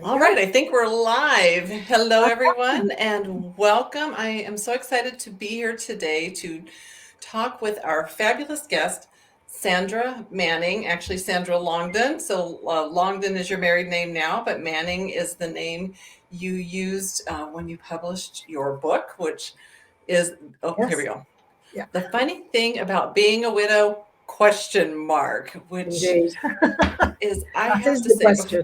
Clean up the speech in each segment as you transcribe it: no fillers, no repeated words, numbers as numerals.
All right, I think we're live. Hello, everyone, and welcome. I am so excited to be here today to talk with our fabulous guest, Sandra Manning, actually, Sandra Longden. So, Longden is your married name now, but Manning is the name you used when you published your book, which is, oh, here we Yes. go. Yeah. The funny thing about being a widow, question mark, which Indeed. is, I That have is to the say, question.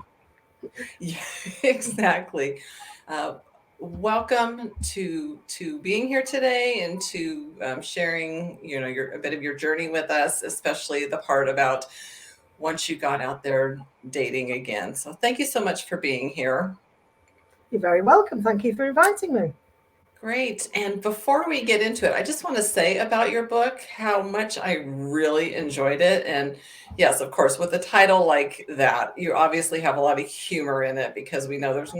yeah, exactly. Uh, Welcome to being here today and to sharing, a bit of your journey with us, especially the part about once you got out there dating again. So thank you so much for being here. You're very welcome. Thank you for inviting me. Great. And before we get into it, I just want to say about your book how much I really enjoyed it. And yes, of course, with a title like that, you obviously have a lot of humor in it because we know there's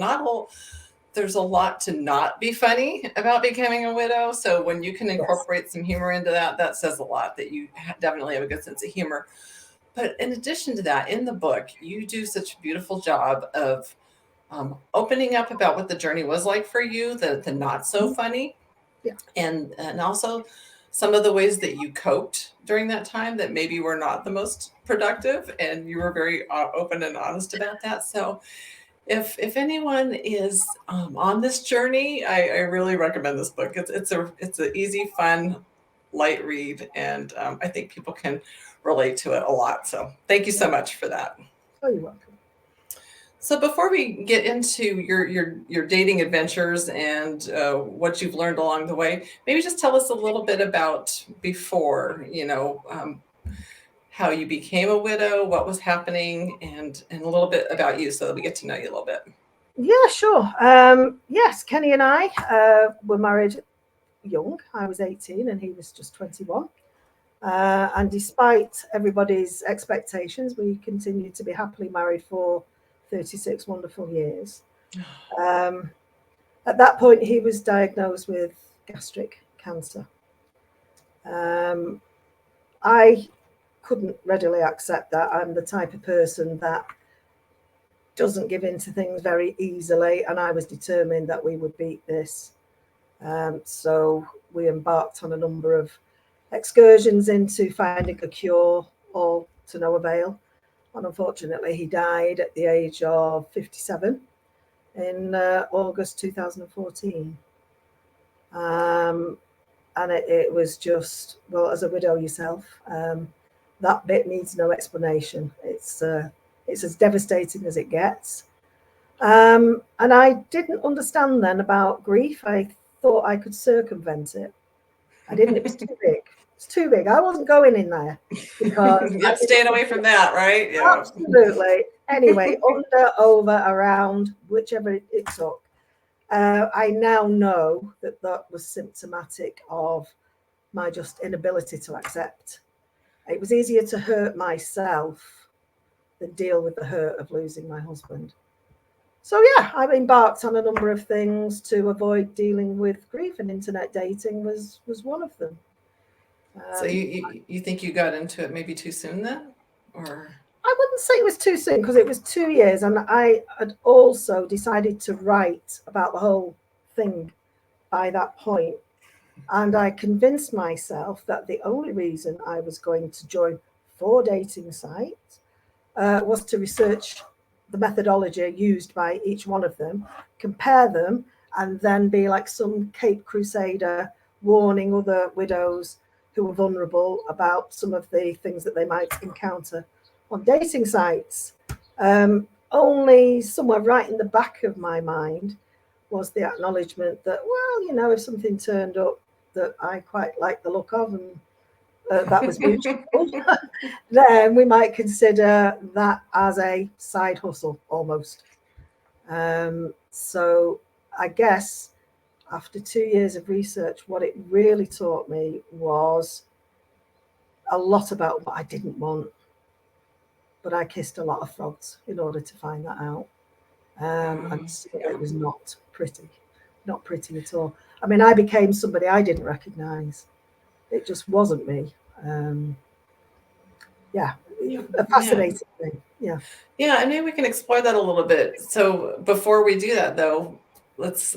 a lot to not be funny about becoming a widow. So when you can Yes. incorporate some humor into that, that says a lot that you definitely have a good sense of humor. But in addition to that, in the book, you do such a beautiful job of opening up about what the journey was like for you, the not so Mhm. funny, Yeah. and also some of the ways that you coped during that time that maybe were not the most productive, and you were very open and honest about that. So if anyone is on this journey, I really recommend this book. It's a easy, fun, light read, and I think people can relate to it a lot. So thank you Yeah. so much for that. Oh, you're welcome. So before we get into your dating adventures and what you've learned along the way, maybe just tell us a little bit about before, how you became a widow, what was happening, and a little bit about you so that we get to know you a little bit. Yeah, sure. Yes, Kenny and I were married young. I was 18 and he was just 21. And despite everybody's expectations, we continued to be happily married for 36 wonderful years. Um, at that point, he was diagnosed with gastric cancer. Um, I couldn't readily accept that. I'm the type of person that doesn't give in to things very easily, and I was determined that we would beat this. So we embarked on a number of excursions into finding a cure, all to no avail. And unfortunately, he died at the age of 57 in August 2014. Um, and it was just, well, as a widow yourself, that bit needs no explanation. It's as devastating as it gets. And I didn't understand then about grief. I thought I could circumvent it. I didn't. It was too big. It's too big. I wasn't going in there because I Yep, didn't staying away from that, right? Yeah. absolutely. Anyway, under, over, around, whichever it took. I now know that that was symptomatic of my just inability to accept. It was easier to hurt myself than deal with the hurt of losing my husband. So yeah, I've embarked on a number of things to avoid dealing with grief, and internet dating was one of them. So Um, you think you got into it maybe too soon then, or I wouldn't say it was too soon because it was 2 years, and I had also decided to write about the whole thing by that point. And I convinced myself that the only reason I was going to join 4 dating sites was to research the methodology used by each one of them, compare them, and then be like some Cape Crusader warning other widows who are vulnerable about some of the things that they might encounter on dating sites. Only somewhere right in the back of my mind was the acknowledgement that, well, if something turned up that I quite like the look of and that was mutual, then we might consider that as a side hustle almost. So I guess after 2 years of research, what it really taught me was a lot about what I didn't want, but I kissed a lot of frogs in order to find that out. And yeah. it was not pretty, not pretty at all. I mean, I became somebody I didn't recognize. It just wasn't me. Um, yeah, a Yeah. fascinating thing. Yeah. Yeah, and maybe we can explore that a little bit. So before we do that, though, let's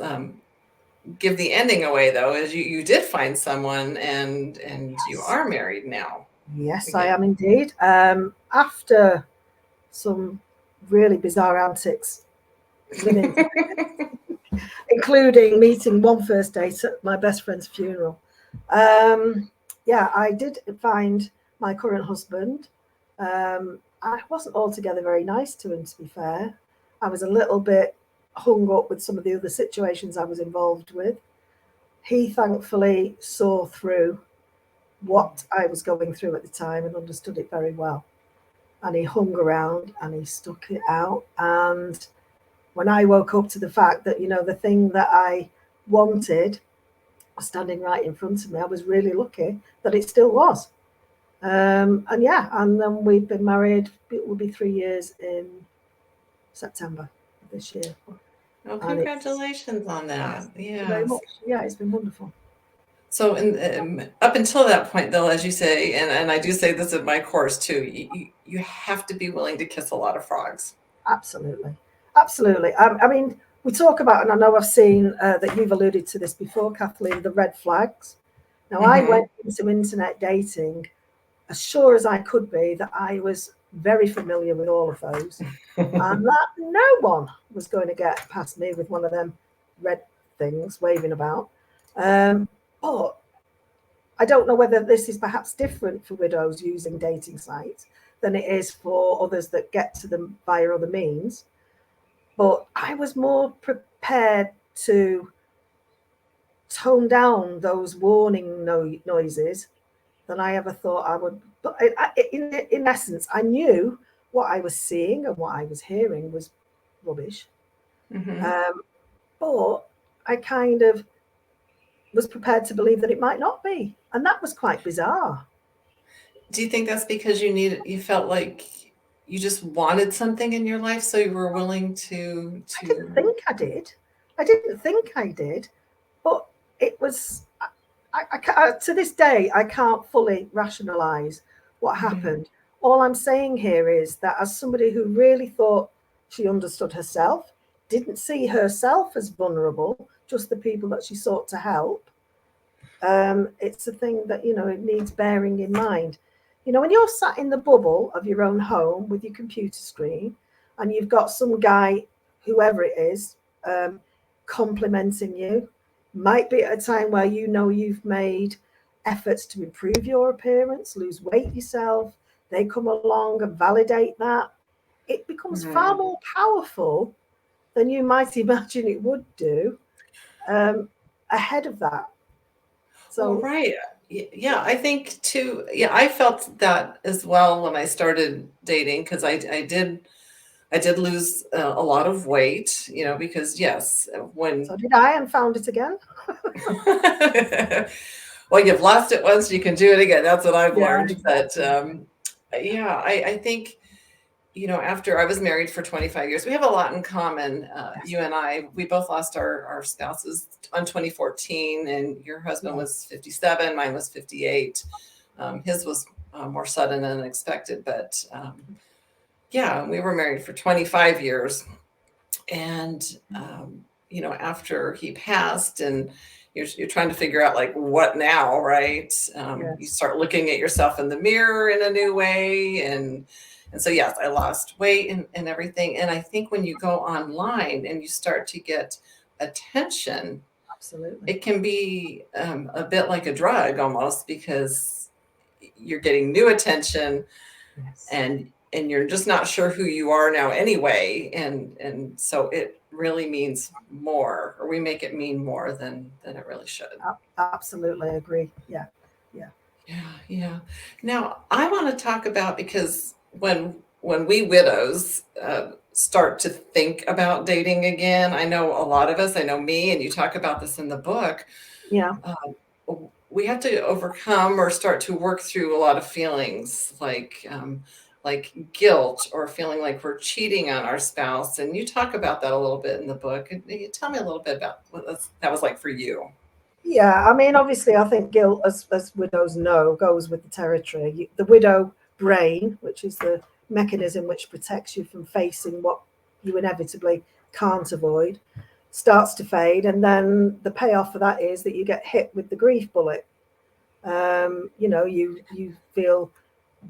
give the ending away. Though, as you did find someone, and you Yes. are married now. Yes, I Again. am indeed. After some really bizarre antics, living, including meeting one first date at my best friend's funeral. Yeah, I did find my current husband. I wasn't altogether very nice to him, to be fair. I was a little bit hung up with some of the other situations I was involved with. He thankfully saw through what I was going through at the time and understood it very well. And he hung around and he stuck it out. And when I woke up to the fact that, the thing that I wanted was standing right in front of me, I was really lucky that it still was. And yeah, and then we've been married. It will be 3 years in September of this year. Well, And it's, congratulations on yes, that. thank you very Yes. much. Yeah, it's been wonderful. So, up until that point, though, as you say, and I do say this in my course too, you have to be willing to kiss a lot of frogs. Absolutely. Absolutely. I mean, we talk about, and I know I've seen that you've alluded to this before, Kathleen, the red flags. Now, I Hmm. went into internet dating as sure as I could be that I was very familiar with all of those and that no one was going to get past me with one of them red things waving about. But I don't know whether this is perhaps different for widows using dating sites than it is for others that get to them via other means. But I was more prepared to tone down those warning noises than I ever thought I would. But in essence, I knew what I was seeing and what I was hearing was rubbish. Hmm. Um, but I kind of was prepared to believe that it might not be. And that was quite bizarre. Do you think that's because you felt like you just wanted something in your life, so you were willing I didn't to? think I did. I didn't think I did. But it was, to this day, I can't fully rationalize what Mhm. happened. All I'm saying here is that as somebody who really thought she understood herself, didn't see herself as vulnerable, just the people that she sought to help, it's a thing that, it needs bearing in mind. When you're sat in the bubble of your own home with your computer screen and you've got some guy, whoever it is, um, complimenting you, might be at a time where you've made efforts to improve your appearance, lose weight yourself, they come along and validate that. It becomes far Mhm. more powerful than you might imagine it would do um, ahead of that. Well, So, right. Yeah, I think too. Yeah, I felt that as well when I started dating because I did lose a lot of weight, because yes, when so did I, and found it again. well, you've lost it once, you can do it again. That's what I've Yeah, learned. But exactly. yeah, I think after I was married for 25 years, we have a lot in common. Yes, You and I, we both lost our spouses on 2014, and your husband yeah, was 57, mine was 58. His was more sudden and unexpected, but yeah, we were married for 25 years. And, after he passed, and you're trying to figure out like what now, right? You yes, start looking at yourself in the mirror in a new way, and so yes, I lost weight and everything. And I think when you go online and you start to get attention, absolutely. it can be a bit like a drug almost, because you're getting new attention, Yes, and you're just not sure who you are now anyway, and so it really means more, or we make it mean more than it really should. absolutely agree. Yeah, yeah, Yeah, yeah. Now I want to talk about, because when we widows start to think about dating again, I know a lot of us, I know me, and you talk about this in the book. yeah, We have to overcome or start to work through a lot of feelings, like guilt, or feeling like we're cheating on our spouse. And you talk about that a little bit in the book. And you tell me a little bit about what that was like for you. yeah. I mean, obviously, I think guilt, as widows know, goes with the territory. The widow brain, which is the mechanism which protects you from facing what you inevitably can't avoid, starts to fade. And then the payoff for that is that you get hit with the grief bullet. You feel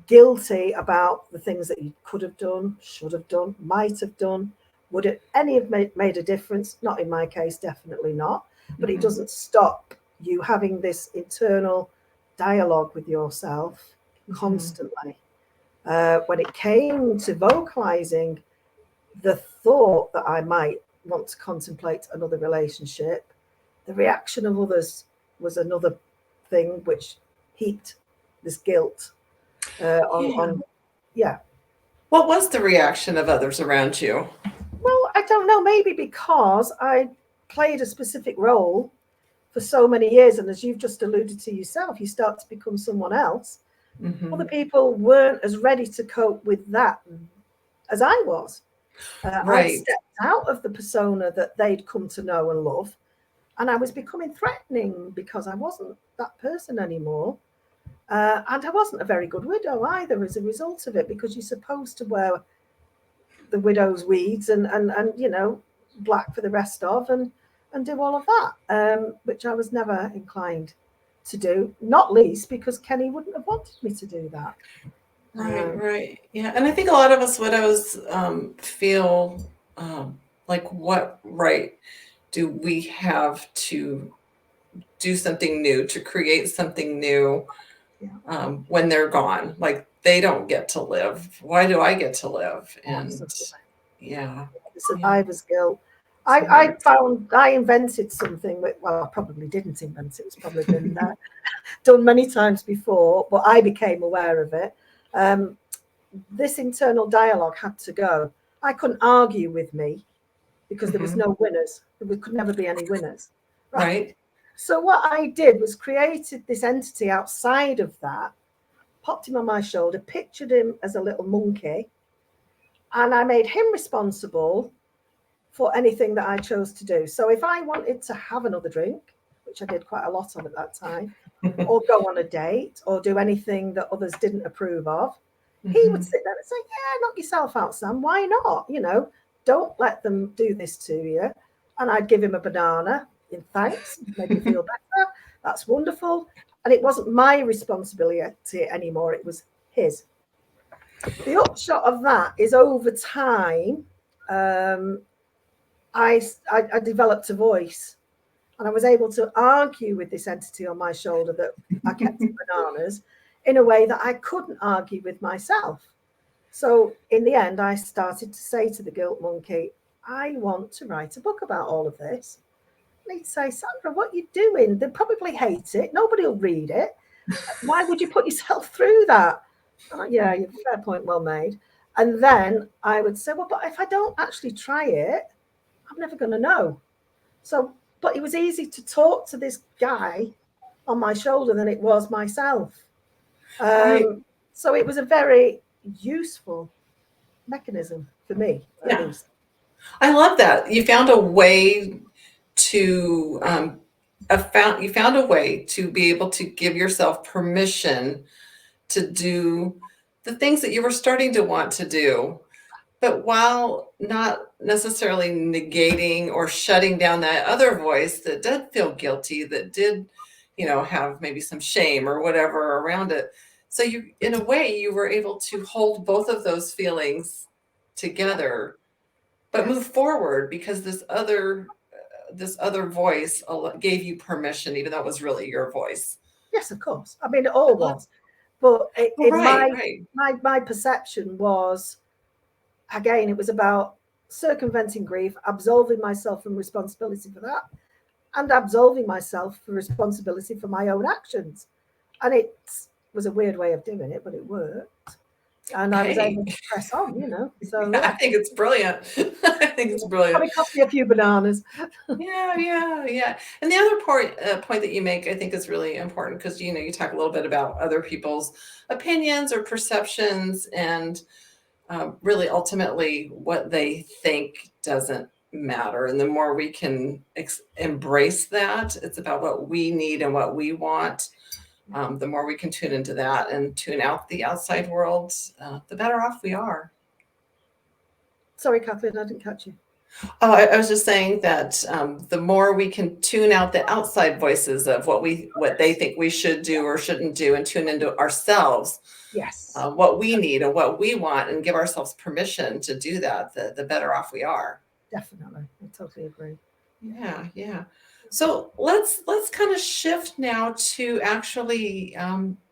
guilty about the things that you could have done, should have done, might have done. Would it any have made a difference? Not in my case, definitely not. But it doesn't stop you having this internal dialogue with yourself constantly. When it came to vocalizing the thought that I might want to contemplate another relationship, the reaction of others was another thing which heaped this guilt on. Yeah. What was the reaction of others around you? Well, I don't know, maybe because I played a specific role for so many years, and as you've just alluded to yourself, you start to become someone else. Other people weren't as ready to cope with that as I was. I'd Right. stepped out of the persona that they'd come to know and love, and I was becoming threatening because I wasn't that person anymore. And I wasn't a very good widow either as a result of it, because you're supposed to wear the widow's weeds and black for the rest of and do all of that, which I was never inclined to do, not least because Kenny wouldn't have wanted me to do that. Right. Yeah. And I think a lot of us widows feel like, what right do we have to do something new, to create something new when they're gone? Like, they don't get to live. Why do I get to live? And Absolutely. yeah. The survivor's guilt. Survivor. I invented something. Well, I probably didn't invent it. It's probably been done many times before, but I became aware of it. This internal dialogue had to go. I couldn't argue with me because there was no winners. There could never be any winners. Right. So what I did was created this entity outside of that, popped him on my shoulder, pictured him as a little monkey, and I made him responsible for anything that I chose to do. So if I wanted to have another drink, which I did quite a lot of at that time, or go on a date, or do anything that others didn't approve of, he would sit there and say, "Yeah, knock yourself out, Sam. Why not? Don't let them do this to you." And I'd give him a banana in thanks, make you feel better. That's wonderful. And it wasn't my responsibility anymore, it was his. The upshot of that is, over time, I developed a voice, and I was able to argue with this entity on my shoulder that I kept in bananas in a way that I couldn't argue with myself. So in the end, I started to say to the guilt monkey, "I want to write a book about all of this." And he'd say, "Sandra, what are you doing? They'll probably hate it. Nobody will read it. Why would you put yourself through that?" Yeah, fair point, well made. And then I would say, "Well, but if I don't actually try it, I'm never going to know." But it was easy to talk to this guy on my shoulder than it was myself. Right. So it was a very useful mechanism for me, at Yeah. least. I love that. You found a way to you found a way to be able to give yourself permission to do the things that you were starting to want to do, but while not necessarily negating or shutting down that other voice that did feel guilty, that did, have maybe some shame or whatever around it. So you, in a way, you were able to hold both of those feelings together, but move Yes. forward, because this other voice gave you permission, even though it was really your voice. Yes, of course. I mean, it I all love. was. But Well, in right, my right. my perception was, again, it was about circumventing grief, absolving myself from responsibility for that, and absolving myself for responsibility for my own actions. And it was a weird way of doing it, but it worked. And I was Hey, able to press on. So I yeah, think it's brilliant. I think it's brilliant. probably cost me a few bananas. Yeah. And the other point that you make, I think, is really important, because you talk a little bit about other people's opinions or perceptions, and really, ultimately, what they think doesn't matter. And the more we can embrace that, it's about what we need and what we want. The more we can tune into that and tune out the outside world, the better off we are. Sorry, Kathleen, I didn't catch you. Oh, I was just saying that the more we can tune out the outside voices of what they think we should do or shouldn't do, and tune into ourselves, Yes, what we need and what we want, and give ourselves permission to do that, the better off we are. definitely. I totally agree. Yeah, yeah. So let's kind of shift now to actually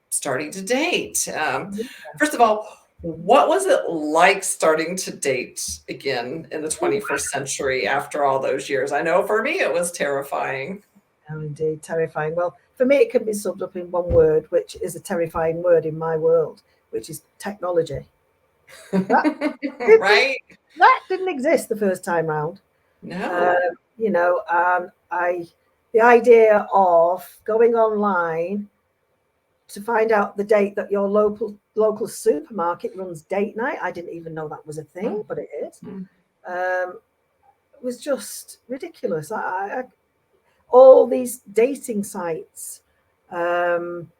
starting to date. First of all, what was it like starting to date again in the 21st century after all those years? I know for me it was terrifying. Oh, indeed, terrifying. Well, for me, it can be summed up in one word, which is a terrifying word in my world, which is technology. That didn't, Right? that didn't exist the first time round. Uh, No. the idea of going online to find out the date that your local supermarket runs date night. I didn't even know that was a thing, Oh, but it is. mm, Was just ridiculous. All these dating sites. Um,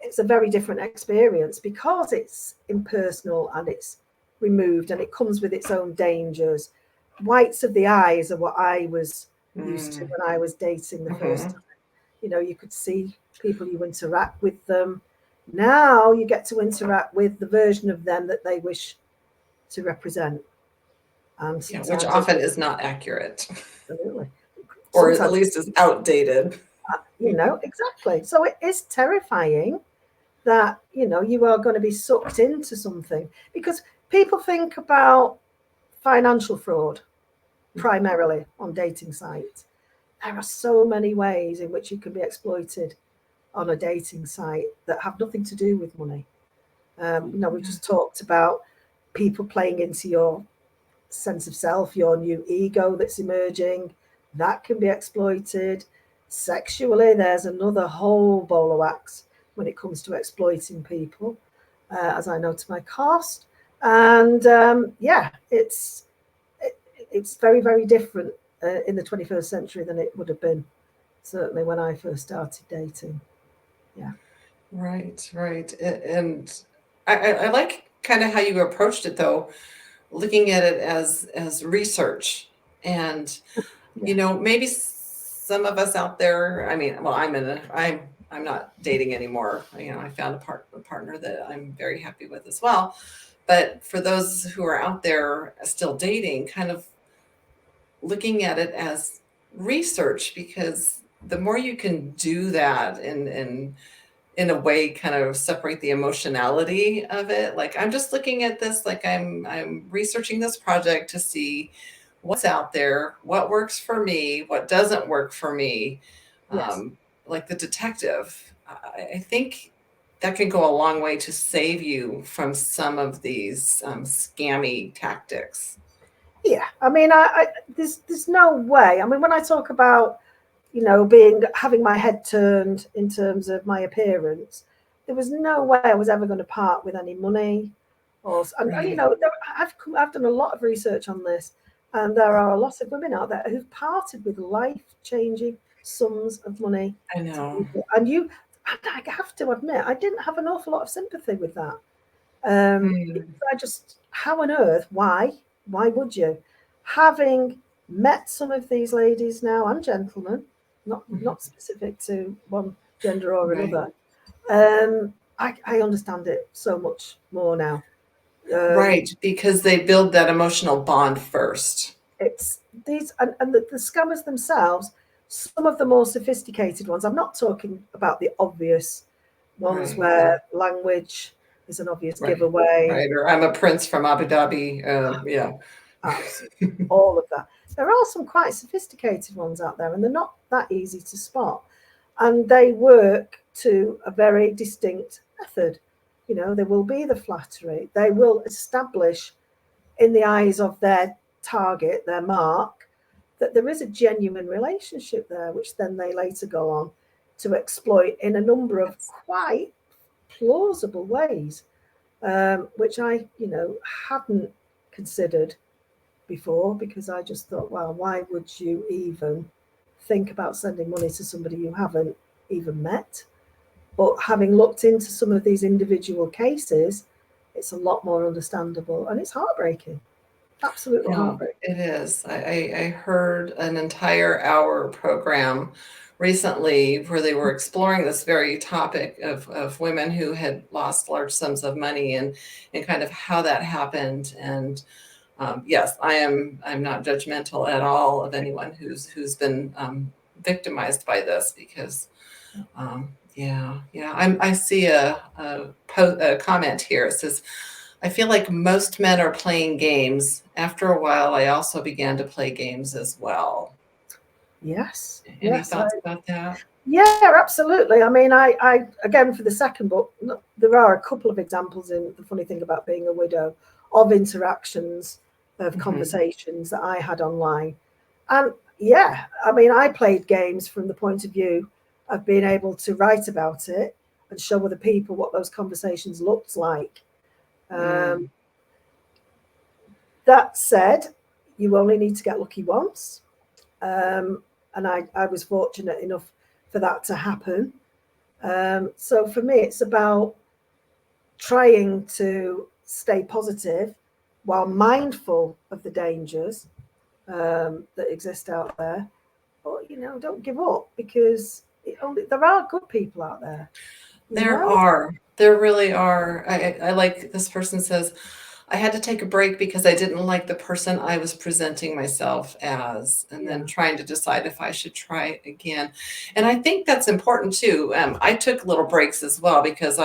it's a very different experience because it's impersonal and it's removed and it comes with its own dangers. Whites of the eyes are what I was used to mm, when I was dating the first mhm. time. You could see people, you interact with them. Now you get to interact with the version of them that they wish to represent. And Yeah, which sometimes it's often is not accurate, absolutely, or at sometimes, least is outdated. exactly. So it is terrifying that you are going to be sucked into something because people think about financial fraud primarily on dating sites. There are so many ways in which you can be exploited on a dating site that have nothing to do with money. We Yeah. just talked about people playing into your sense of self, your new ego that's emerging. That can be exploited. Sexually, there's another whole bowl of wax when it comes to exploiting people, as I know to my cost. And yeah, it's very, very different in the 21st century than it would have been certainly when I first started dating. Yeah. Right, right. And I like kind of how you approached it though, looking at it as research. And Yeah. maybe some of us out there, I mean, well, I'm not dating anymore. I found a partner that I'm very happy with as well. But for those who are out there still dating, kind of looking at it as research, because the more you can do that and in a way kind of separate the emotionality of it, like I'm just looking at this, like I'm researching this project to see what's out there, what works for me, what doesn't work for me. Yes. um, like the detective, I think that can go a long way to save you from some of these scammy tactics. Yeah. I mean, there's no way. I mean, when I talk about being having my head turned in terms of my appearance, there was no way I was ever going to part with any money, and Right. I've done a lot of research on this, and there are a lot of women out there who've parted with life changing sums of money I to know. people, and I have to admit I didn't have an awful lot of sympathy with that. Because Mm, I just, how on earth, why would you? Having met some of these ladies now and gentlemen, mhm. not specific to one gender or Right. another, I understand it so much more now. Um, Right, because they build that emotional bond first. it's these and the scammers themselves, some of the more sophisticated ones. I'm not talking about the obvious ones Right, where language is an obvious right, giveaway. right. Or I'm a prince from Abu Dhabi. Yeah. Absolutely. All of that. There are some quite sophisticated ones out there, and they're not that easy to spot. And they work to a very distinct method. There will be the flattery. They will establish in the eyes of their target, their mark, that there is a genuine relationship there, which then they later go on to exploit in a number of Yes. quite plausible ways, which I hadn't considered before because I just thought, well, why would you even think about sending money to somebody you haven't even met? But having looked into some of these individual cases, it's a lot more understandable, and it's heartbreaking, absolutely No, heartbreaking. it is. I heard an entire hour program recently where they were exploring this very topic of women who had lost large sums of money and kind of how that happened. And yes, I'm not judgmental at all of anyone who's been victimized by this because yeah, I see a comment here. It says, I feel like most men are playing games. After a while, I also began to play games as well. Yes, Any yes, thoughts about that? yeah, absolutely. I mean, I again for the second book, there are a couple of examples in the funny thing about being a widow of interactions of Hmm. conversations that I had online, and yeah, I mean, I played games from the point of view of being able to write about it and show other people what those conversations looked like. Um, Mm. that said, you only need to get lucky once. And I was fortunate enough for that to happen. So for me, it's about trying to stay positive while mindful of the dangers that exist out there. But don't give up because there are good people out there. You There know, are. There really are. I like this person says, I had to take a break because I didn't like the person I was presenting myself as, and then yeah, trying to decide if I should try again. And I think that's important too. I took little breaks as well because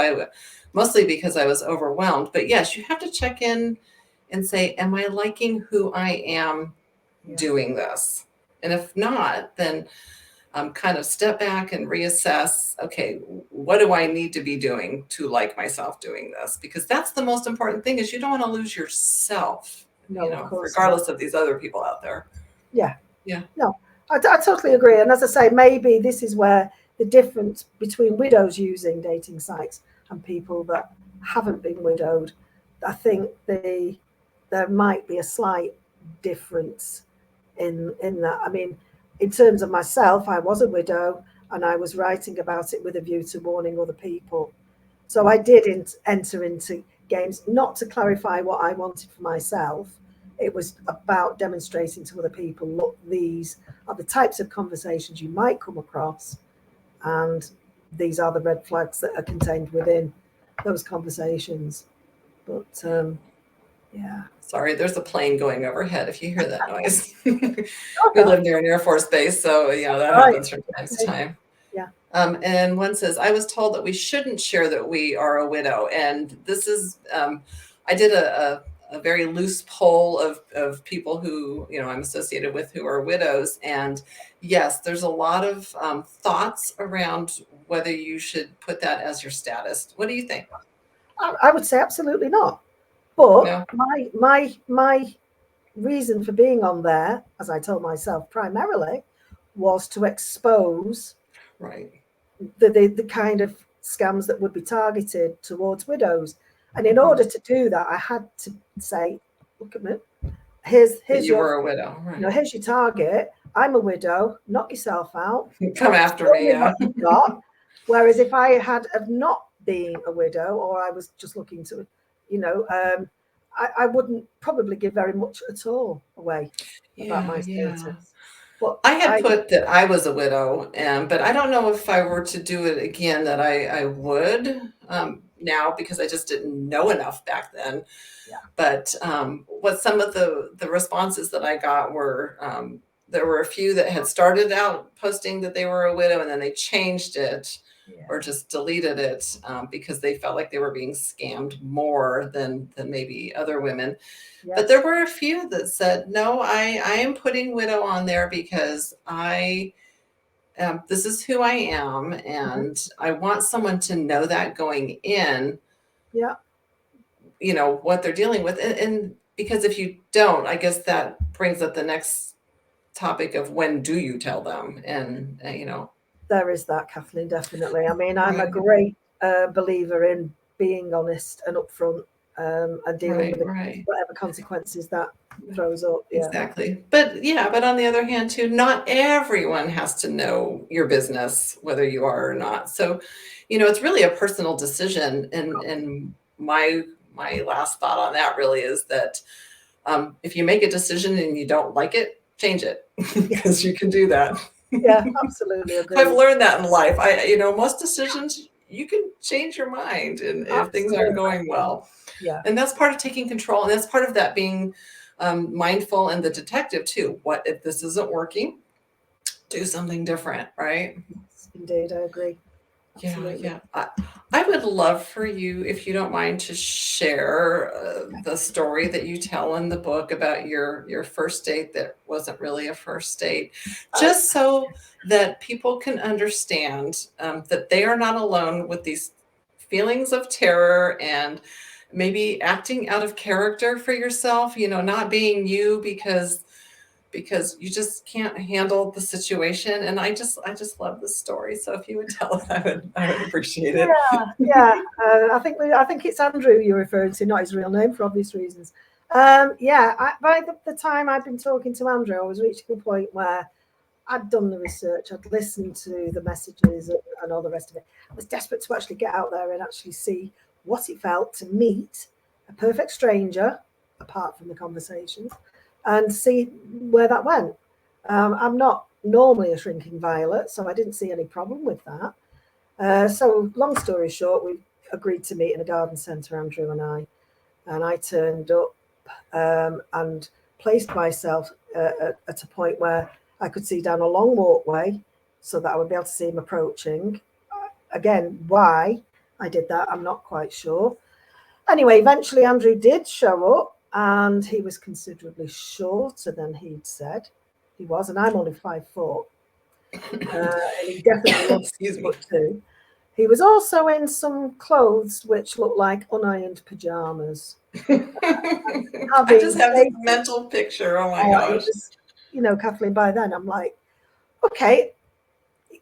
mostly because I was overwhelmed. But yes, you have to check in and say, am I liking who I am yeah, doing this? And if not, then kind of step back and reassess, okay, what do I need to be doing to like myself doing this? Because that's the most important thing, is you don't want to lose yourself, no, of course not. regardless of these other people out there. Yeah, Yeah. no, I totally agree. And as I say, maybe this is where the difference between widows using dating sites and people that haven't been widowed, I think there might be a slight difference in that. I mean, in terms of myself, I was a widow and I was writing about it with a view to warning other people. So I did enter into games not to clarify what I wanted for myself. It was about demonstrating to other people, look, these are the types of conversations you might come across, and these are the red flags that are contained within those conversations. But yeah, Sorry, there's a plane going overhead if you hear that noise. We okay, live near an Air Force base, so that right, happens from time to okay, time. yeah, And one says, I was told that we shouldn't share that we are a widow. And this is, I did a very loose poll of people who, I'm associated with who are widows. And yes, there's a lot of thoughts around whether you should put that as your status. What do you think? I would say absolutely not. But No? my reason for being on there, as I told myself primarily, was to expose Right. the kind of scams that would be targeted towards widows. And in Hmm. order to do that, I had to say, look at me, That here's you your were a widow. Right. here's your target. I'm a widow, knock yourself out. Come after Show me. me Yeah. what you've got. Whereas if I had of not been a widow or I was just looking to, you know, um, I wouldn't probably give very much at all away about Yeah. my Yeah. status. But I had I, put that I was a widow, but I don't know if I were to do it again that I would now, because I just didn't know enough back then. yeah, But what some of the responses that I got were, there were a few that had started out posting that they were a widow and then they changed it or yeah, just deleted it because they felt like they were being scammed more than maybe other women. But there yes, were a few that said, no, I am putting widow on there because this is who I am. mhm, And I want someone to know that going in, yeah. what they're dealing with. And because if you don't, I guess that brings up the next topic of when do you tell them? And There is that, Kathleen, definitely. I mean, I'm a right. great believer in being honest and upfront. and dealing with right. whatever consequences that throws up. Yeah. Exactly. But on the other hand too, not everyone has to know your business, whether you are or not. So, it's really a personal decision. And my last thought on that really is that if you make a decision and you don't like it, change it because you can do that. Yeah, absolutely I've agree. learned that in life. Most decisions you can change your mind and if things aren't Absolutely. going well. Yeah. And that's part of taking control. And that's part of that being mindful and the detective too. What if this isn't working? Do something different, right? Indeed, I agree. Yeah, Absolutely. yeah. I would love for you, if you don't mind, to share the story that you tell in the book about your first date that wasn't really a first date, Uh, just so that people can understand that they are not alone with these feelings of terror and maybe acting out of character for yourself, not being you because you just can't handle the situation. And I just love this story. So if you would tell it, I would appreciate it. yeah. I think it's Andrew you're referring to, not his real name for obvious reasons. Yeah. By the time I'd been talking to Andrew, I was reaching a point where I'd done the research, I'd listened to the messages and all the rest of it. I was desperate to actually get out there and actually see what it felt to meet a perfect stranger, apart from the conversations, and see where that went. I'm not normally a shrinking violet, so I didn't see any problem with that. So, long story short, we agreed to meet in a garden centre, Andrew and I turned up and placed myself at a point where I could see down a long walkway so that I would be able to see him approaching. Again, why I did that, I'm not quite sure. Anyway, eventually Andrew did show up and he was considerably shorter than he'd said he was, and I'm only 5 foot. And he definitely wasn't Excuse me. 6'2". He was also in some clothes which looked like unironed pajamas. I just Having have this taken, mental picture. Oh my it gosh. was, Kathleen, by then I'm like, okay,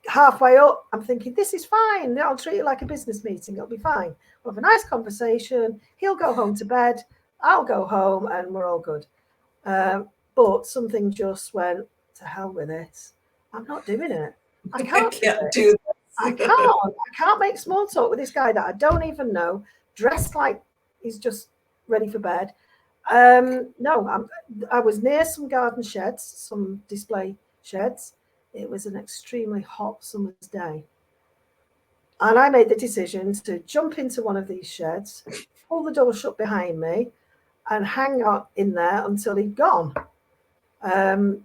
halfway up, I'm thinking, this is fine. I'll treat it like a business meeting. It'll be fine. We'll have a nice conversation. He'll go home to bed. I'll go home and we're all good. But something just went, to hell with it. I'm not doing it. I I can't do can't this. do I this. can't. I can't make small talk with this guy that I don't even know, dressed like he's just ready for bed. No, I was near some garden sheds, some display sheds. It was an extremely hot summer's day. And I made the decision to jump into one of these sheds, pull the door shut behind me, and hang out in there until he'd gone. Um,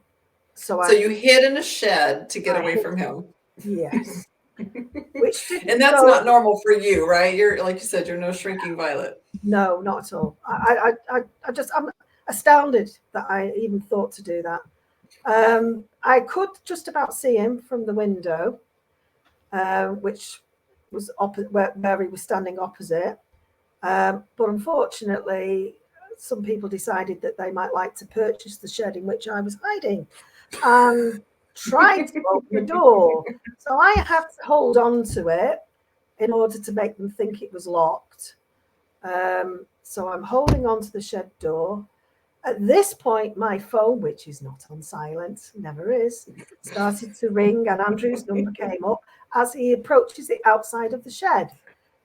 so So you hid in a shed to get I away hid, from him. yes, which And didn't that's go. not normal for you, right? You're like you said, you're no shrinking violet. No, not at all. I'm astounded that I even thought to do that. I could just about see him from the window, which was where he was standing opposite. But unfortunately, some people decided that they might like to purchase the shed in which I was hiding and tried to open the door. So I had to hold on to it in order to make them think it was locked. So I'm holding on to the shed door. At this point, my phone, which is not on silent, never is, started to ring and Andrew's number came up as he approaches the outside of the shed.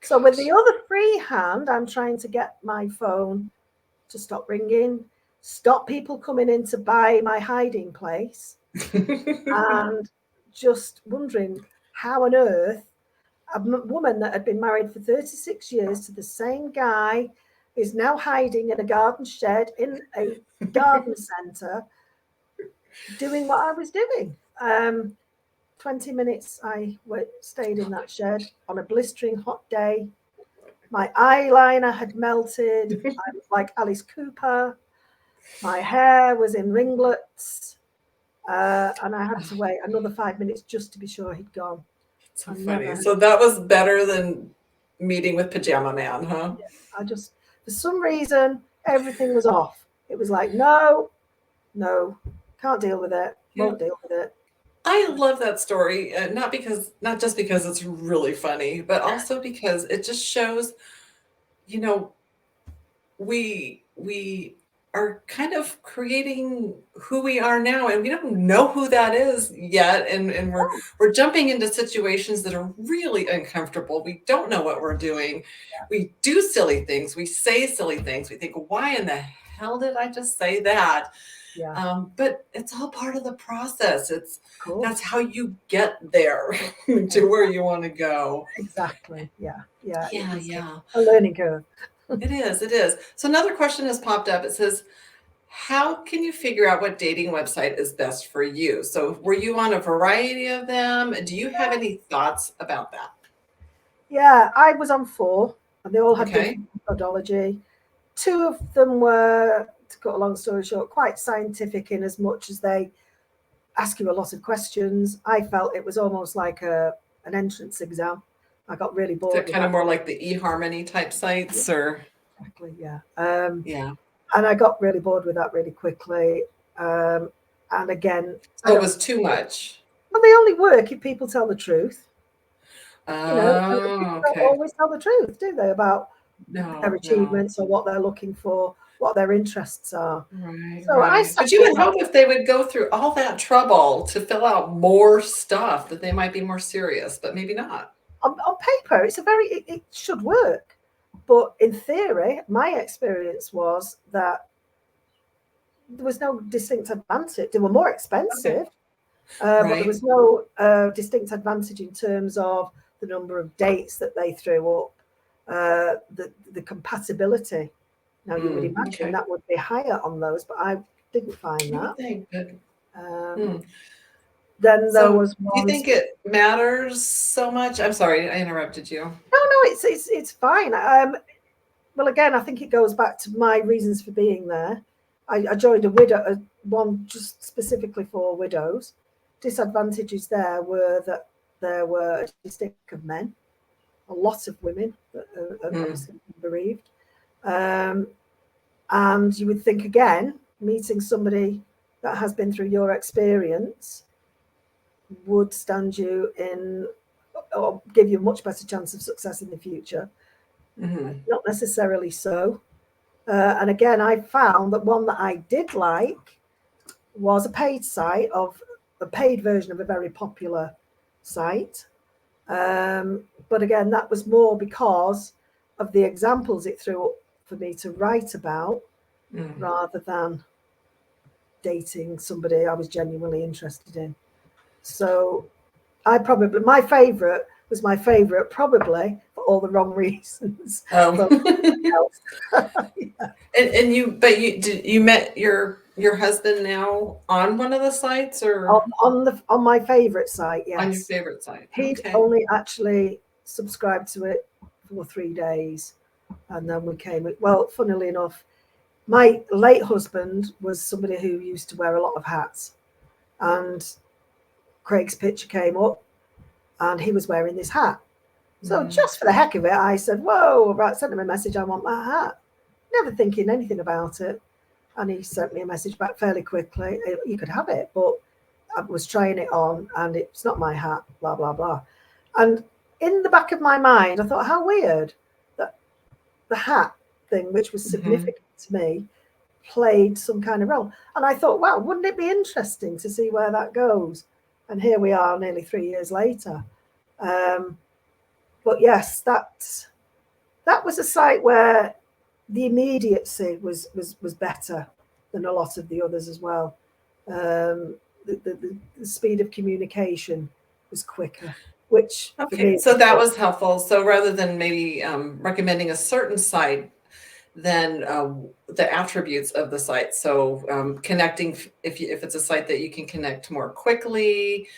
So with the other free hand, I'm trying to get my phone to stop ringing, stop people coming in to buy my hiding place, and just wondering how on earth a woman that had been married for 36 years to the same guy is now hiding in a garden shed in a garden centre doing what I was doing. 20 minutes stayed in that shed on a blistering hot day. My eyeliner had melted. I was like Alice Cooper. My hair was in ringlets. And I had to wait another 5 minutes just to be sure he'd gone. So I funny. never, So that was better than meeting with Pajama Man, huh? I just, for some reason, everything was off. It was like, no, no, can't deal with it, Yeah. won't deal with it. I love that story, not just because it's really funny, but also because it just shows, you know, we are kind of creating who we are now, and we don't know who that is yet, and Oh, we're jumping into situations that are really uncomfortable. We don't know what we're doing. We do silly things. We say silly things. We think, why in the hell did I just say that? yeah, But it's all part of the process. of That's course. how you get there to where you want to go. Exactly. Yeah. Yeah. Yeah, It's yeah. a learning curve. It is. It is. So another question has popped up. It says, how can you figure out what dating website is best for you? So were you on a variety of them? Do you have any thoughts about that? Yeah, I was on four, and they all had Okay. different methodology. Two of them were, to cut a long story short, quite scientific in as much as they ask you a lot of questions. I felt it was almost like an entrance exam. I got really So bored with kind of that. more like the eHarmony type Yeah, sites or exactly. Yeah. yeah. And I got really bored with that really quickly. Um, and again, I So it don't. was too much. Well, they only work if people tell the truth. And people Oh, don't okay. always tell the truth, do they, about their No, no. achievements or what they're looking for, what their interests are. Right, So I right. But you settled would hope if they would go through all that trouble to fill out more stuff that they might be more serious, but maybe not. on paper. It's a very it should work, but in theory, my experience was that there was no distinct advantage. They were more Okay. expensive, but there Right. was no distinct advantage in terms of the number of dates that they threw up, the compatibility. Now you would imagine Okay. that would be higher on those, but I didn't find You would that. think, but hmm. Um, then there So was do you ones. think it matters so much? I'm sorry, I interrupted you. No, it's fine. Well, again, I think it goes back to my reasons for being there. I joined one just specifically for widows. Disadvantages there were that there were a distinct of men, a lot of women that are Mm, obviously bereaved. Um, and you would think again, meeting somebody that has been through your experience would stand you in or give you a much better chance of success in the future. mhm, Not necessarily so. And again, I found that one that I did like was a paid site of a paid version of a very popular site. But again, that was more because of the examples it threw up for me to write about mm. rather than dating somebody I was genuinely interested in. So my favourite was my favourite probably for all the wrong reasons Oh. from else. Yeah. And you met your husband now on one of the sites or On my favourite site, on your yes. favorite site? He'd Okay. only actually subscribed to it for 3 days, and then we came. Well, funnily enough, my late husband was somebody who used to wear a lot of hats, and Craig's picture came up, and he was wearing this hat. So Mm, just for the heck of it, I said, "Whoa!" Right, sent him a message. I want that hat. Never thinking anything about it, and he sent me a message back fairly quickly. You could have it, but I was trying it on, and it's not my hat. Blah blah blah. And in the back of my mind, I thought, how weird that the hat thing, which was mhm. significant to me, played some kind of role. And I thought, wow, wouldn't it be interesting to see where that goes? And here we are, nearly 3 years later. Um, but yes, that was a site where the immediacy was better than a lot of the others as well. The speed of communication was quicker, which for Okay, me so that was helpful. So rather than maybe recommending a certain site, then the attributes of the site. So connecting, if it's a site that you can connect more quickly.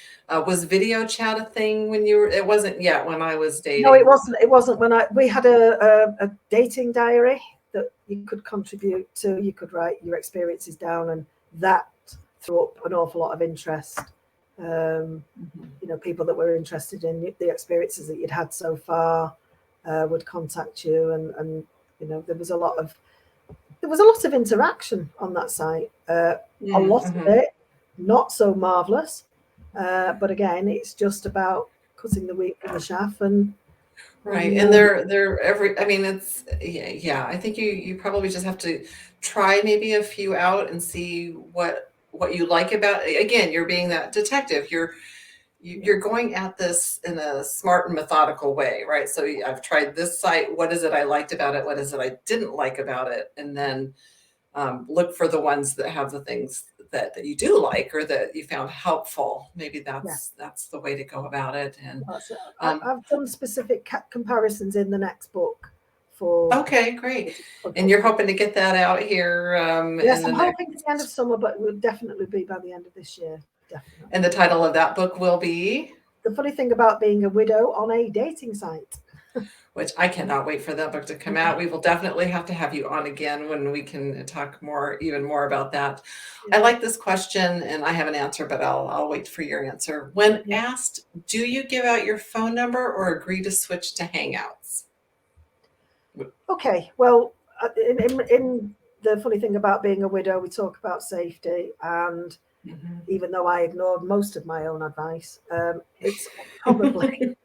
Was video chat a thing when you were? It wasn't yet when I was no, it dating. wasn't. It wasn't when we had a dating diary that you could contribute to. You could write your experiences down, and that threw up an awful lot of interest. Um, Mhm. People that were interested in the experiences that you'd had so far would contact you, and there was a lot of interaction on that site. A lot of Mhm. it not so marvelous, but again, it's just about cutting the wheat from the chaff and And Right. And they're every, I mean, it's, yeah, yeah. I think you probably just have to try maybe a few out and see what you like about, again, you're being that detective. yeah, You're going at this in a smart and methodical way, right? So I've tried this site. What is it I liked about it? What is it I didn't like about it? And then look for the ones that have the things that you do like or that you found helpful. Maybe yeah. that's the way to go about it. And So um, I've done specific comparisons in the next book for okay, great. for And you're cooking. hoping to get that out here Yes, in the I'm hoping at the end of next. summer, but it will definitely be by the end of this year. Definitely. And the title of that book will be, The funny thing about being a widow on a dating site. which I cannot wait for that book to come out. We will definitely have to have you on again when we can talk more, even more about that. I Yeah, like this question and I have an answer, but I'll wait for your answer. When yeah. asked, do you give out your phone number or agree to switch to Hangouts? Okay. Well, in the funny thing about being a widow, we talk about safety, and Mhm. even though I ignored most of my own advice, it's probably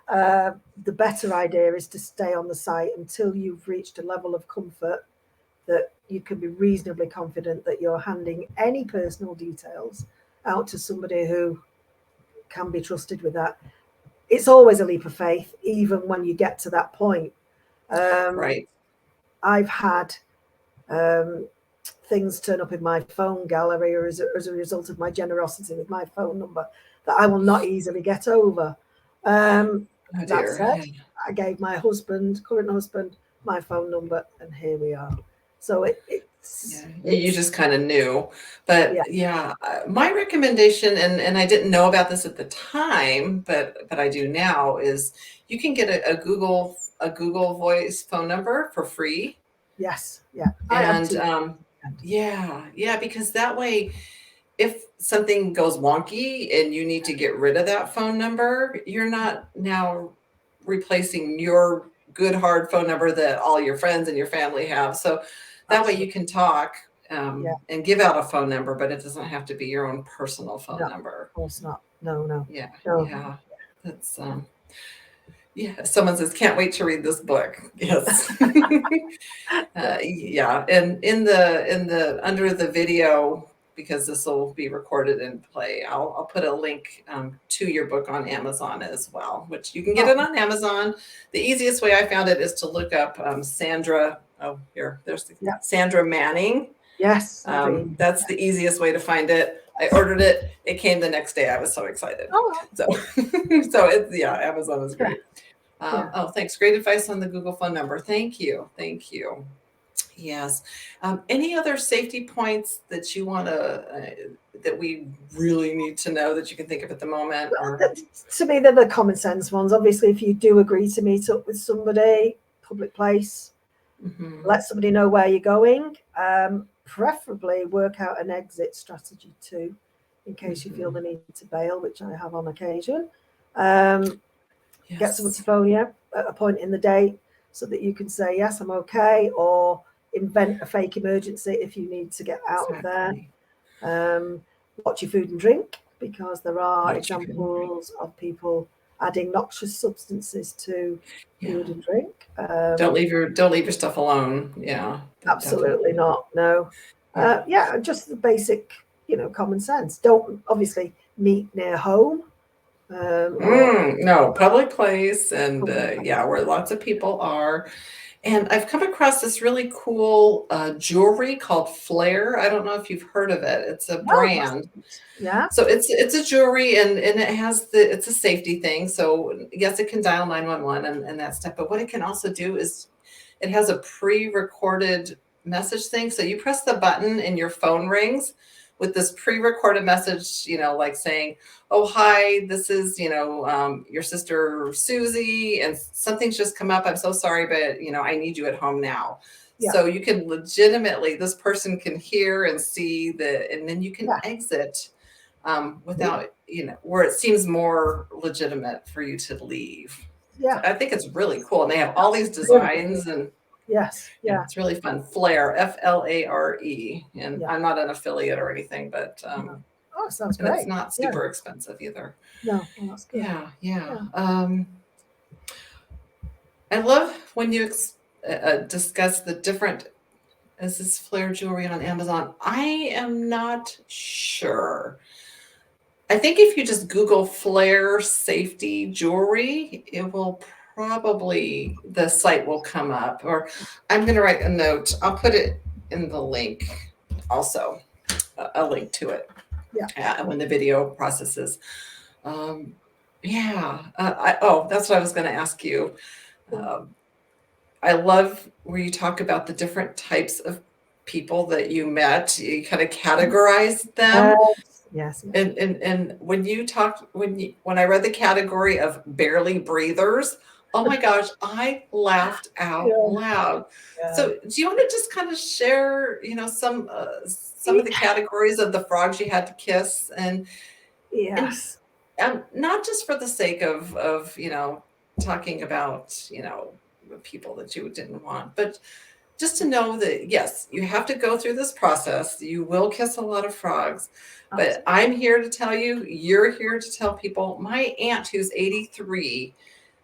the better idea is to stay on the site until you've reached a level of comfort that you can be reasonably confident that you're handing any personal details out to somebody who can be trusted with that. It's always a leap of faith, even when you get to that point. Um, Right. I've had um, things turn up in my phone gallery or as a result of my generosity with my phone number that I will not easily get over. Um, Oh that dear. said, Yeah. I gave my current husband, my phone number, and here we are. So Yeah, you it's just kind of knew. yeah, But yeah, my recommendation, and I didn't know about this at the time, but I do now, is you can get a Google Voice phone number for free. yes, yeah. I have And two. yeah, yeah, because that way, if something goes wonky and you need to get rid of that phone number, you're not now replacing your good hard phone number that all your friends and your family have. So that way you Absolutely, can talk yeah. and give out a phone number, but it doesn't have to be your own personal phone No, of number. course not. No, no, Yeah, no. yeah. That's yeah, someone says, can't wait to read this book. Yes. Yeah, Yeah, and in the under the video, because this will be recorded and play, I'll put a link to your book on Amazon as well, which you can get oh, it on Amazon. The easiest way I found it is to look up Sandra. Oh, here, there's yeah. Sandra Manning. Yes, I've been. That's the easiest way to find it. I ordered it. It came the next day. I was so excited. Oh, So, so it's, yeah, Amazon is yeah, great. yeah. Oh, thanks. Great advice on the Google phone number. Thank you. Thank you. Yes. Any other safety points that you want that we really need to know that you can think of at the moment? Or, To me, they're the common sense ones. Obviously, if you do agree to meet up with somebody, public place, mhm, let somebody know where you're going. Preferably work out an exit strategy too, in case you feel mhm. the need to bail, which I have on occasion. Um, get someone to Yes, phone you at a point in the day so that you can say, yes, I'm okay, or invent a fake emergency if you need to get out of there. exactly. Um, watch your food and drink because there are What you can drink. examples of people adding noxious substances to Yeah. food and drink. Don't leave your stuff alone. Yeah, Absolutely definitely. not. No. Yeah. Yeah, just the basic, common sense. Don't obviously meet near home or No, public place and public yeah, place. where lots of people are. And I've come across this really cool jewelry called Flare. I don't know if you've heard of it. It's a No, what's brand. it? Yeah. So it's a jewelry and it has it's a safety thing. So yes, it can dial 911 and that stuff. But what it can also do is it has a pre-recorded message thing. So you press the button and your phone rings with this pre-recorded message, like saying, "Oh, hi, this is, your sister Susie, and something's just come up. I'm so sorry, but I need you at home now." Yeah. So you can legitimately, this person can hear and see and then you can Yeah. exit without, where it seems more legitimate for you to leave. So Yeah. I think it's really cool. And they have all That's these really cool. designs and Yes. yeah, Yeah. it's really fun. Flare, Flare. And Yeah. I'm not an affiliate or anything, but No. Oh, sounds and it's great. not Yeah. super expensive either. No. Well, that's good. Yeah, yeah. Yeah. I love when you discuss the different. Is this flare jewelry on Amazon? I am not sure. I think if you just Google flare safety jewelry, it will probably, the site will come up. Or I'm going to write a note. I'll put it in the link also, a link to it Yeah. when the video processes. Um, yeah. That's what I was going to ask you. Um, I love where you talk about the different types of people that you met. You kind of categorize them. Yes. And when you talked, when I read the category of barely breathers, oh my gosh, I laughed out Yeah. loud. Yeah. So do you want to just kind of share, some of the categories of the frogs you had to kiss, and Yes. not just for the sake of talking about people that you didn't want, but just to know that yes, you have to go through this process. You will kiss a lot of frogs, but Absolutely. I'm here to tell you, you're here to tell people. My aunt, who's 83,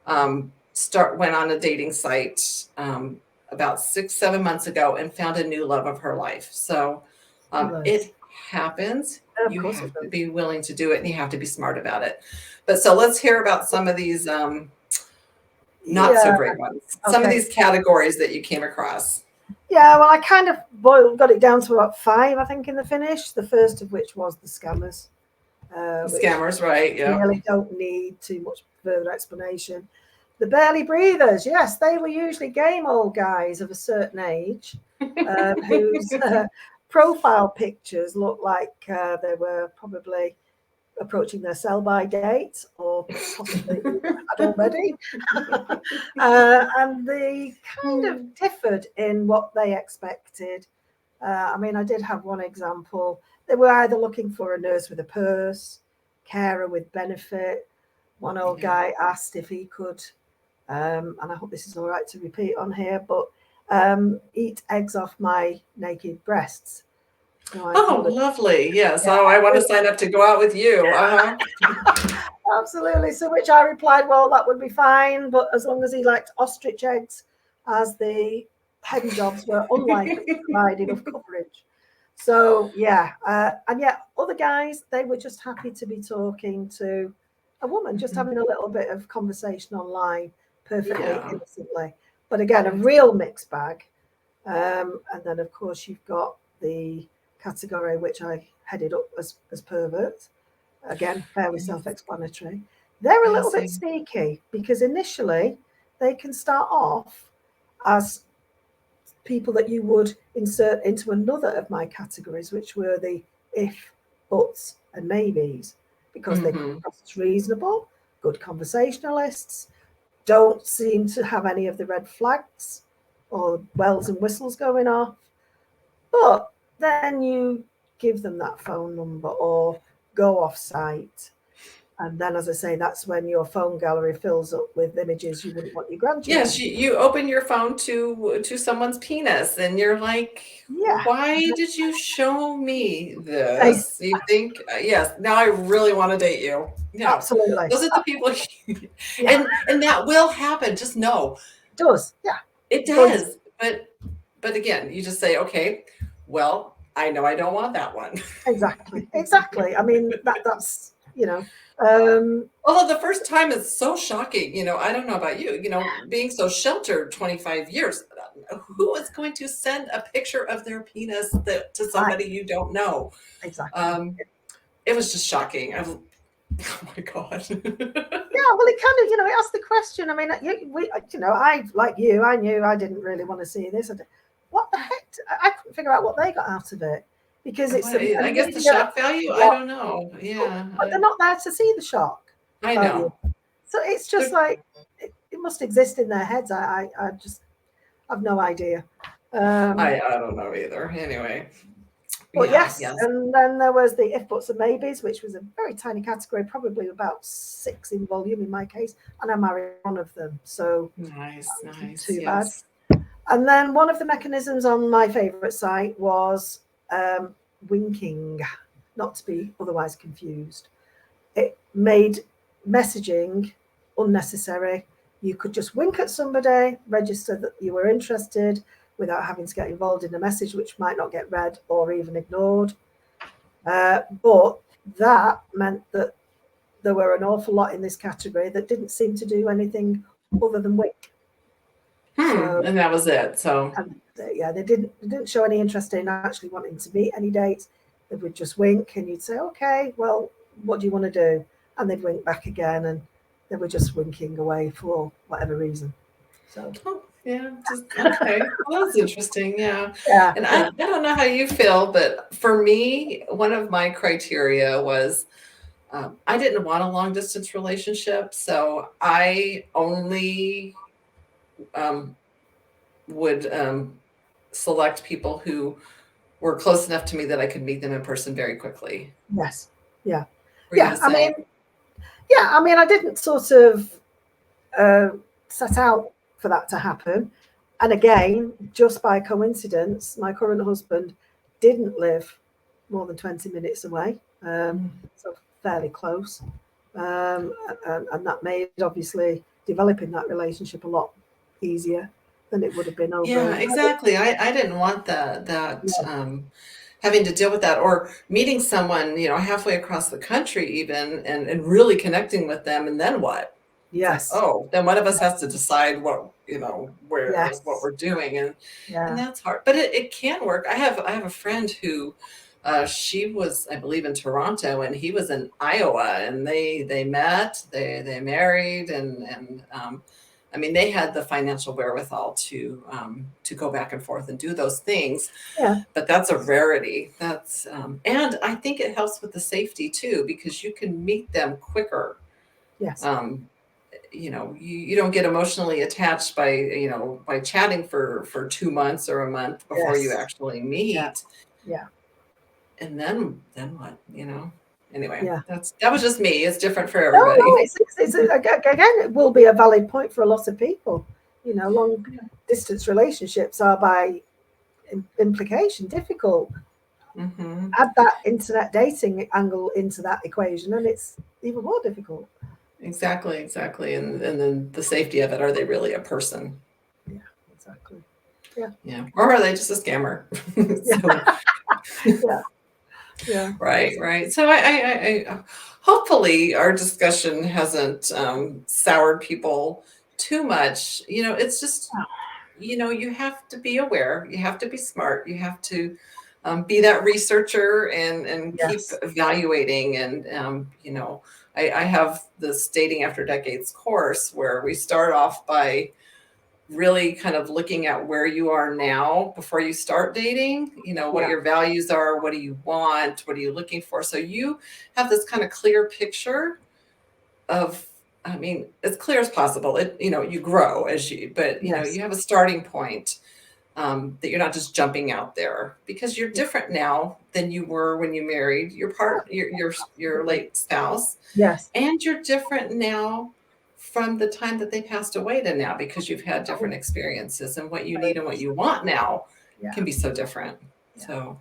went on a dating site about 6, 7 months ago and found a new love of her life. So Fabulous. it happens. Of You course it have to does. be willing to do it, and you have to be smart about it. But so let's hear about some of these not so Yeah. great ones. Some of Okay. these categories that you came across. Yeah. Well, I kind of got it down to about 5, I think, in the finish. The first of which was the scammers, which Scammers, right? Yeah. really don't need too much further explanation. The barely breathers, yes, they were usually game old guys of a certain age whose profile pictures looked like they were probably approaching their sell by date or possibly even had already. And they kind of differed in what they expected. I mean, I did have one example. They were either looking for a nurse with a purse, carer with benefit. One old Yeah. guy asked if he could, and I hope this is all right to repeat on here, but eat eggs off my naked breasts. So I Oh, told him, lovely. Yes. yeah, Oh, I want to sign up to go out with you. absolutely. So which I replied, well, that would be fine, but as long as he liked ostrich eggs, as the hen jobs were unlikely to provide enough coverage. So yeah, and yet other guys, they were just happy to be talking to a woman, just Mhm. having a little bit of conversation online, perfectly Yeah. innocently. But again, a Yes. real mixed bag. And then of course you've got the category which I headed up as perverts. Again, fairly Yes. self-explanatory. They're a little Yes. bit sneaky because initially they can start off as people that you would insert into another of my categories, which were the if, buts, and maybes, because they come Mm-hmm. across as reasonable, good conversationalists, don't seem to have any of the red flags or bells and whistles going off. But then you give them that phone number or go off site. And then, as I say, that's when your phone gallery fills up with images you wouldn't want your grandchildren Yes, to. you open your phone to someone's penis and you're like, Yeah, why did you show me I, this? You think, yes, now I really want to date you. Yeah. absolutely. Those are the people Yeah, and that will happen. Just know it does. Yeah, it it's going to. does. But again, you just say, okay, well, I know I don't want that one. Exactly. Exactly. I mean, that's, um, Although the first time is so shocking, I don't know about you, being so sheltered 25 years, who is going to send a picture of their penis to I, somebody you don't know? exactly. Um, it was just shocking. Oh my God. Yeah, well, it kind of, it asks the question. I mean, I like you, I knew I didn't really want to see this. What the heck? I couldn't figure out what they got out of it because it's a I guess the media shock value, I what, don't know. Yeah, but they're not there to see the shock I value. know. So it's just They're- like it must exist in their heads. I just have no idea. Um, I don't know either. Anyway, But yeah, yes, yes. and then there was the if, buts, and maybes, which was a very tiny category, probably about 6 in volume in my case, and I married one of them, so Nice, it wasn't nice. too bad. Yes. And then one of the mechanisms on my favourite site was winking, not to be otherwise confused. It made messaging unnecessary You could just wink at somebody, register that you were interested without having to get involved in a message which might not get read or even ignored. But that meant that there were an awful lot in this category that didn't seem to do anything other than wink. So, And that was it. So, yeah, they didn't show any interest in actually wanting to meet any dates. They would just wink, and you'd say, "Okay, well, what do you want to do?" And they'd wink back again, and they were just winking away for whatever reason. So, oh, yeah, just okay. Well, that's interesting. Yeah. yeah, And yeah, I don't know how you feel, but for me, one of my criteria was I didn't want a long distance relationship. So I only um, would select people who were close enough to me that I could meet them in person very quickly. yes, yeah, Were you yeah. the same? I mean, I didn't sort of uh, set out for that to happen. And again, just by coincidence, my current husband didn't live more than 20 minutes away, so fairly close. And that made obviously developing that relationship a lot easier than it would have been Yeah, over. exactly. I didn't want that Yeah, having to deal with that or meeting someone, halfway across the country even and really connecting with them and then what? It's like, yes, oh, then one of us has to decide what yes, we're doing and yeah, that's hard. But it can work. I have a friend who she was, I believe, in Toronto and he was in Iowa and they met, they married and I mean, they had the financial wherewithal to go back and forth and do those things, yeah, but that's a rarity. And I think it helps with the safety too because you can meet them quicker. yes, Um, you don't get emotionally attached by chatting for 2 months or a month before you yes, actually yeah, meet, yeah, and then what? Anyway, yeah. that was just me. It's different for No, no, everybody. again, it will be a valid point for a lot of people. Long distance relationships are by implication difficult. Hmm. Add that internet dating angle into that equation, and it's even more difficult. Exactly. And then the safety of it. Are they really a person? Yeah, exactly. Yeah, Yeah. Or are they just a scammer? yeah, So, yeah, yeah. right. So hopefully our discussion hasn't soured people too much. It's just, you have to be aware, you have to be smart, you have to be that researcher and keep Yes, evaluating. And, I have this Dating After Decades course where we start off by really kind of looking at where you are now before you start dating, what yeah, your values are, what do you want, what are you looking for, so you have this kind of clear picture of, I mean, as clear as possible. You grow as but yes, you have a starting point, that you're not just jumping out there because you're yeah, different now than you were when you married your absolutely. late spouse, Yes, and you're different now from the time that they passed away to now because you've had oh, different experiences, and what you very need and what much you so. want now Yeah, can be so different. yeah. So,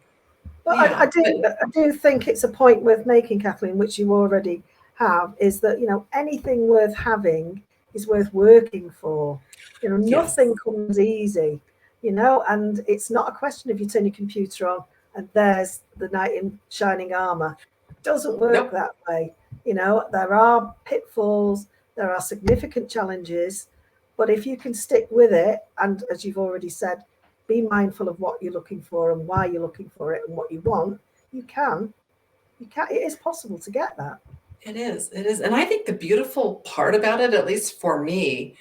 Well, yeah, but I do think it's a point worth making, Kathleen, which you already have, is that anything worth having is worth working for. yes. Nothing comes easy, and it's not a question of you turn your computer on and there's the knight in shining armor. It doesn't work Nope. that way. There are pitfalls, there are significant challenges, but if you can stick with it, and as you've already said, be mindful of what you're looking for and why you're looking for it and what you want, you can. It is possible to get that. It is. And I think the beautiful part about it, at least for me,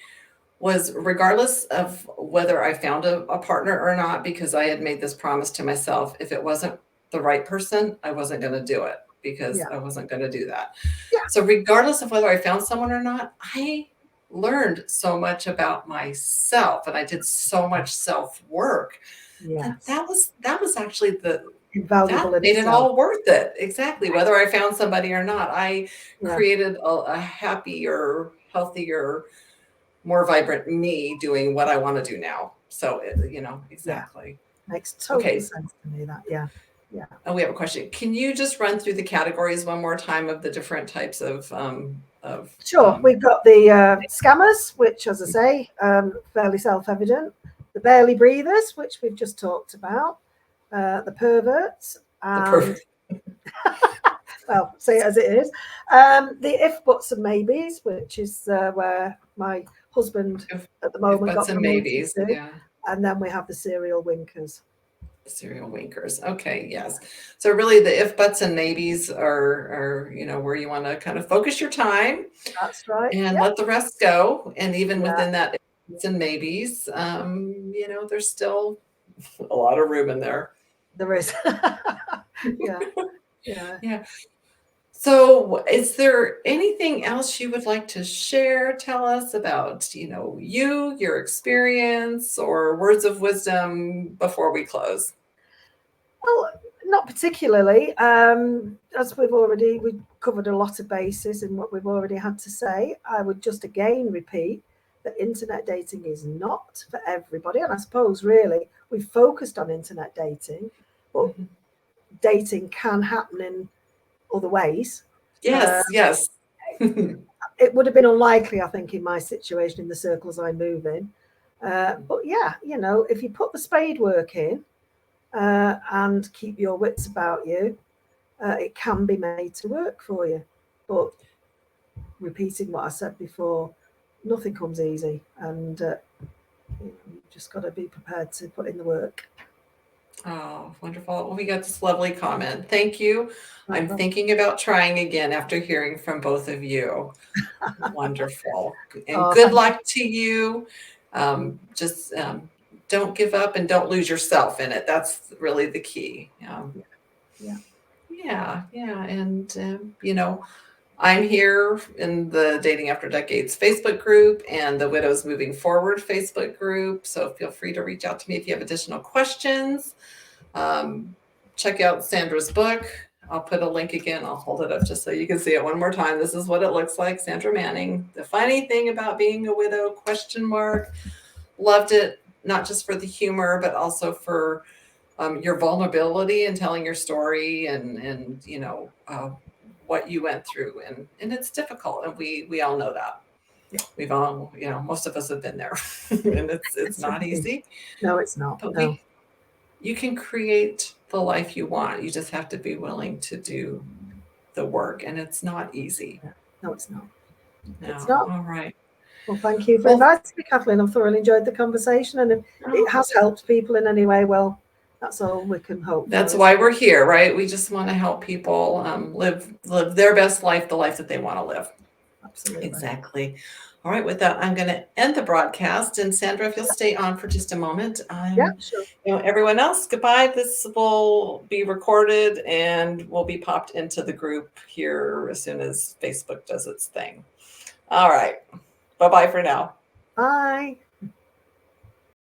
was regardless of whether I found a partner or not, because I had made this promise to myself, if it wasn't the right person, I wasn't going to do it because Yeah. I wasn't going to do that. Yeah. So regardless of whether I found someone or not, I learned so much about myself and I did so much self work that Yes. that was actually that Invaluable in made it itself. all worth it. Exactly. Whether I found somebody or not, I Yeah. created a happier, healthier, more vibrant me doing what I want to do now. So, Yeah. exactly. Makes total Okay. sense to me that. Yeah. Yeah. We have a question. Can you just run through the categories one more time of the different types of of Sure, we've got the scammers, which, as I say, fairly self-evident. The barely breathers, which we've just talked about. The perverts, the and perfect well, say it as it is. The if, buts, and maybes, which is where my husband at the if moment buts got and promoted maybes. to. Yeah. And then we have the serial winkers. Serial winkers. Okay, yes. So really the if buts and maybes are where you want to kind of focus your time That's right. and Yeah. let the rest go. And even Yeah. within that if buts and maybes, there's still a lot of room in there. There is. Yeah. Yeah. Yeah. So is there anything else you would like to share? Tell us about, your experience or words of wisdom before we close. Well, not particularly. As we've covered a lot of bases in what we've already had to say. I would just again repeat that internet dating is not for everybody. And I suppose really we've focused on internet dating, but Mhm. dating can happen in other ways. Yes, yes. It would have been unlikely, I think, in my situation, in the circles I move in. But yeah, if you put the spade work in and keep your wits about you, it can be made to work for you. But repeating what I said before, nothing comes easy, and you've just got to be prepared to put in the work. Oh, wonderful. Well, we got this lovely comment. Thank you. I'm Well, thinking about trying again after hearing from both of you. Wonderful. And oh, good thank luck to you. Just don't give up and don't lose yourself in it. That's really the key. you. Yeah, Yeah. And, I'm here in the Dating After Decades Facebook group and the Widows Moving Forward Facebook group. So feel free to reach out to me if you have additional questions. Check out Sandra's book. I'll put a link again. I'll hold it up just so you can see it one more time. This is what it looks like. Sandra Manning. The funny thing about being a widow, question mark. Loved it, not just for the humor, but also for your vulnerability and telling your story and what you went through. And it's difficult. And we all know that. yeah. We've all, most of us have been there and it's not Certainly. easy, No, it's not. but No, you can create the life you want. You just have to be willing to do the work, and it's not easy. no, it's not. It's No. not. All right. Well, thank you for Well, inviting me, Kathleen. I've thoroughly enjoyed the conversation, and if it has helped people in any way, well, that's all we can hope that's for. why we're here, right? We just want to help people live their best life, the life that they want to live. Absolutely. Exactly. All right. With that, I'm going to end the broadcast. And Sandra, if you'll stay on for just a moment. Yeah, sure. Everyone else, goodbye. This will be recorded and will be popped into the group here as soon as Facebook does its thing. All right. Bye-bye for now. Bye.